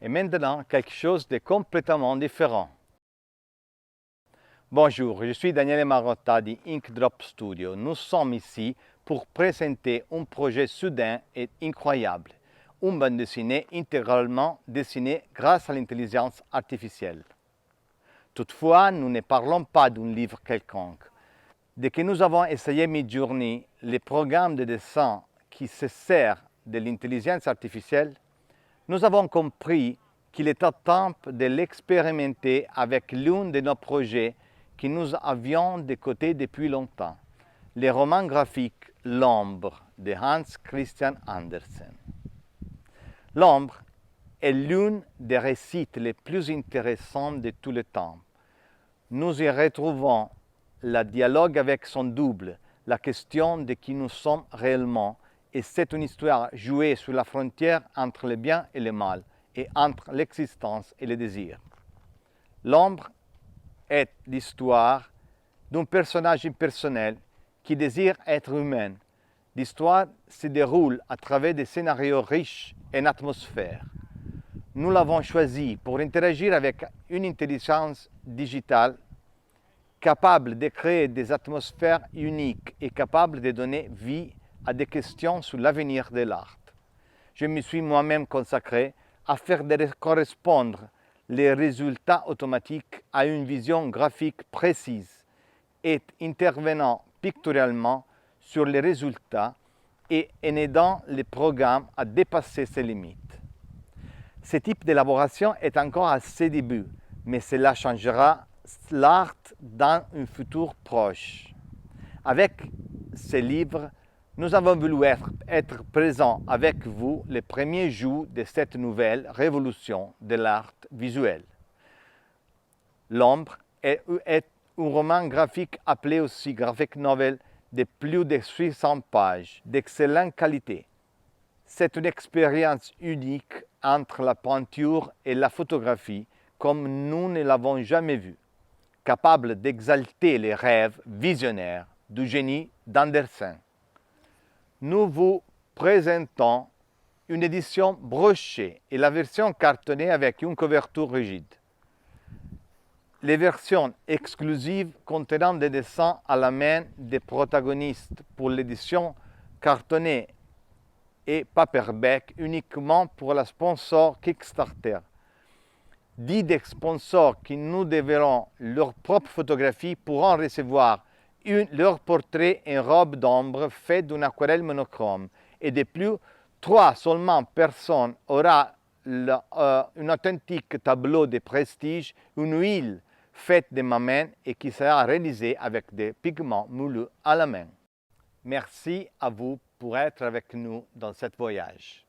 Et maintenant, quelque chose de complètement différent. Bonjour, je suis Daniele Marotta de Inkdrop Studio. Nous sommes ici pour présenter un projet soudain et incroyable, une bande dessinée intégralement dessinée grâce à l'intelligence artificielle. Toutefois, nous ne parlons pas d'un livre quelconque. Dès que nous avons essayé Midjourney, le programme de dessin qui se sert de l'intelligence artificielle, nous avons compris qu'il était temps de l'expérimenter avec l'un de nos projets que nous avions de côté depuis longtemps, le roman graphique L'ombre de Hans Christian Andersen. L'ombre est l'un des récits les plus intéressants de tout le temps. Nous y retrouvons le dialogue avec son double, la question de qui nous sommes réellement, et c'est une histoire jouée sur la frontière entre le bien et le mal, et entre l'existence et le désir. L'ombre est l'histoire d'un personnage impersonnel qui désire être humain. L'histoire se déroule à travers des scénarios riches en atmosphère. Nous l'avons choisi pour interagir avec une intelligence digitale capable de créer des atmosphères uniques et capable de donner vie à des questions sur l'avenir de l'art. Je me suis moi-même consacré à faire correspondre les résultats automatiques à une vision graphique précise et intervenant pictorialement sur les résultats et en aidant les programmes à dépasser ses limites. Ce type d'élaboration est encore à ses débuts, mais cela changera l'art dans un futur proche. Avec ce livre, nous avons voulu être présents avec vous les premiers jours de cette nouvelle révolution de l'art visuel. L'ombre est un roman graphique appelé aussi graphic novel de plus de 600 pages d'excellente qualité. C'est une expérience unique entre la peinture et la photographie comme nous ne l'avons jamais vue, capable d'exalter les rêves visionnaires du génie d'Andersen. Nous vous présentons une édition brochée et la version cartonnée avec une couverture rigide. Les versions exclusives contenant des dessins à la main des protagonistes pour l'édition cartonnée et paperback uniquement pour la sponsor Kickstarter. 10 des sponsors qui nous déverront leurs propres photographies pourront recevoir leur portrait en robe d'ombre fait d'une aquarelle monochrome. Et de plus, 3 seulement personnes auront un authentique tableau de prestige, une huile faite de ma main et qui sera réalisée avec des pigments moulus à la main. Merci à vous pour être avec nous dans ce voyage.